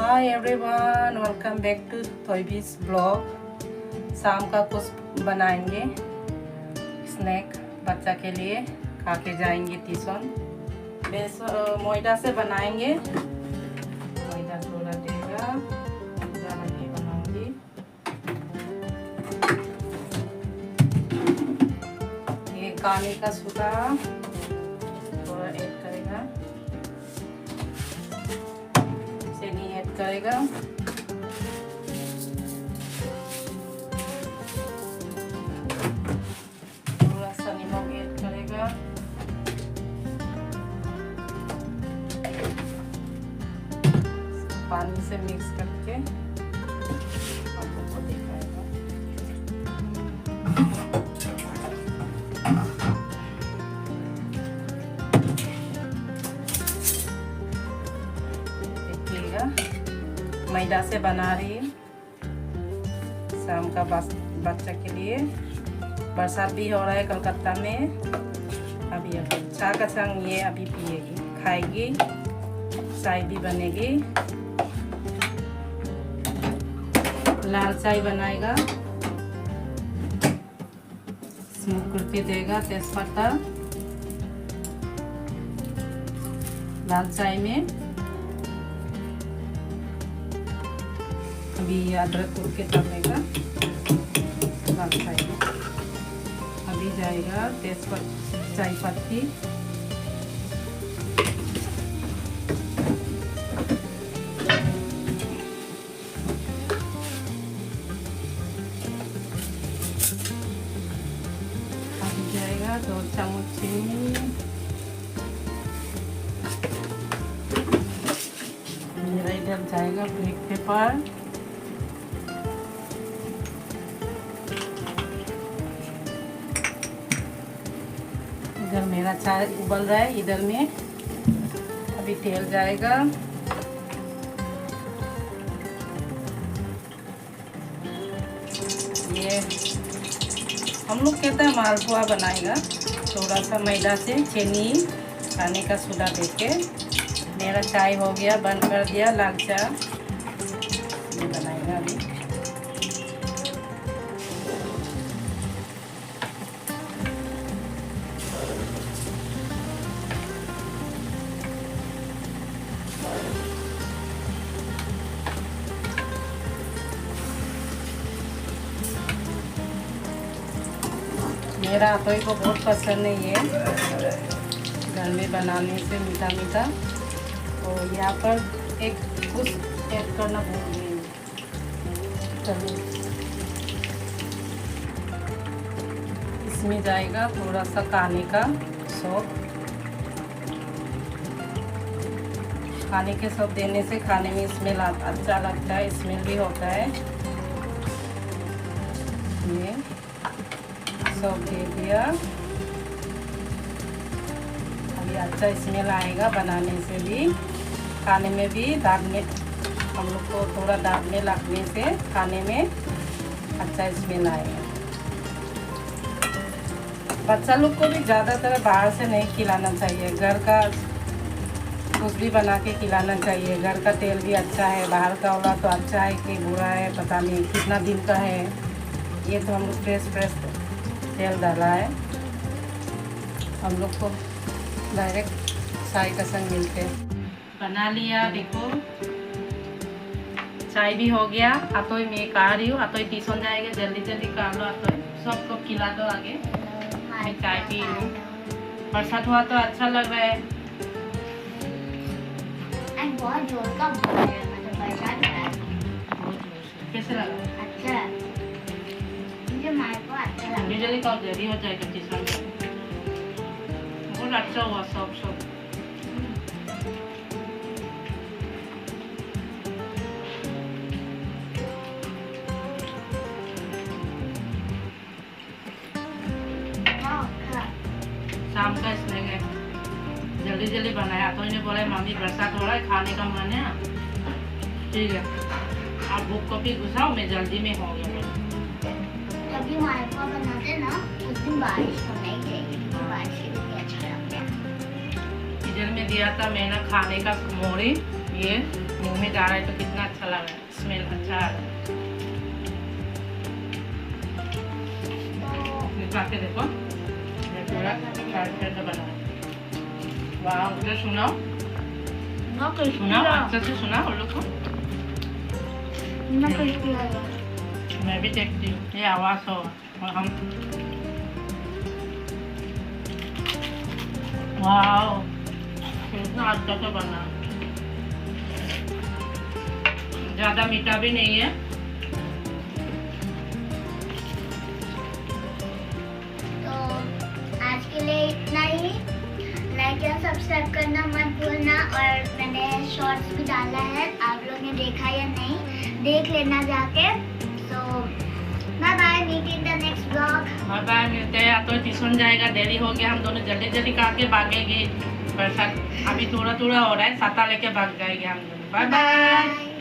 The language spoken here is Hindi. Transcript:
Hi everyone, welcome back to Thoibi's blog. शाम का कुछ बनाएंगे स्नैक बच्चा के लिए, खा के जाएंगे ट्यूशन। मैदा से बनाएंगे, मैदा थोड़ा देगा, ज़्यादा नहीं बनाऊंगी। ये काली का सूखा थोड़ा ऐड करेगा, चीनी ऐड करेगा, थोड़ा सा नमक ऐड करेगा, पानी से मिक्स करके आप लोग को दिखाएगा। देखिएगा, मैदा से बना रही है शाम का बच्चा के लिए। बरसात भी हो रहा है कलकत्ता में। अभी चाय का संग ये अभी पिएगी, खाएगी, चाय भी बनेगी, लाल चाय बनाएगा, स्मोक करके देगा तेजपत्ता लाल चाय में। अभी अदरक कूट के डालेगा लाल चाय में। अभी जाएगा तेजपत्ता, चाय पत्ती, अभी जाएगा 2 चम्मच चीनी, मेरा इधर जाएगा ब्लैक पेपर, इधर मेरा चाय उबल रहा है, इधर में अभी तेल जाएगा, ये हम लोग कहते हैं मालपुआ बनाएगा। थोड़ा सा मैदा से चीनी खाने का सोडा देके। मेरा चाय हो गया, बंद कर दिया लाल चाय, ये बनाएगा अभी। मेरा अतोई को बहुत पसंद है ये, घर में बनाने से मीठा मीठा। तो यहाँ पर एक कुछ ऐड करना भूल गई, इसमें जाएगा थोड़ा सा खाने का सौंफ। खाने के सौंफ देने से खाने में स्मेल अच्छा लगता है, स्मेल भी होता है। ये सौंफ दे दिया, अभी अच्छा स्मेल आएगा बनाने से भी, खाने में भी। दागने हम लोग को थोड़ा दागने लगने से खाने में अच्छा स्मेल आएगा। बच्चा लोग को भी ज़्यादातर बाहर से नहीं खिलाना चाहिए, घर का कुछ भी बना के खिलाना चाहिए। घर का तेल भी अच्छा है, बाहर का वाला तो अच्छा है कि बुरा है पता नहीं, कितना दिन का है। ये तो हम लोग फ्रेश तेल डाला है, हम लोग को डायरेक्ट चाय का संग मिलते बना लिया। देखो चाय भी हो गया। अतोई मैं खा रही हूँ, अतोई ट्यूशन जाएगा, जल्दी जल्दी खा लो अतोई, सबको खिला दो आगे। मैं चाय पी लूँ, बरसात हुआ तो अच्छा लग रहा है। बहुत जोर का बरसात हो रहा है। कैसे लगा? अच्छा, मुझे मार को अच्छा लगा। जल्दी कब जल्दी हो जाएगा ट्यूशन, बहुत अच्छा हुआ सब। शाम का स्नैक है, जल्दी जल्दी बनाया। तो इन्हें बोला मम्मी बरसात हो रहा है, खाने का मन है। ठीक है, आप बुक को भी घुसाओ, मैं जल्दी में हो गया। कभी मालपुआ बनाते ना, उस दिन बारिश होना ही चाहिए, बारिश भी अच्छा लगता है। इधर में दिया था मैंने खाने का मोड़ी, ये मुंह में जा रहा है तो कितना अच्छा लग रहा है, स्मेल अच्छा आ रहा है। खा के देखो, ये पूरा फ्राइड करके बना है। वाह, मुझे सुनाओ सुनाओ, अच्छे से सुनाओ उन लोग को। मैं भी देखती हूँ, ये आवाज़ हो और हम। वाह, कितना अच्छा से बना, ज़्यादा मीठा भी नहीं है। आज के लिए इतना ही। लाइक या सब्सक्राइब करना मत भूलना। और मैंने शॉर्ट्स भी डाला है, आप लोग ने देखा या नहीं देख लेना जाके। तो bye bye, meet in the next blog. Bye bye, मिलते हैं। तो ट्यूशन जाएगा, देरी हो गया, हम दोनों जल्दी जल्दी खा के भागेंगे। बरसात अभी थोड़ा थोड़ा हो रहा है, छाता लेके भाग जाएंगे हम दोनों। Bye bye.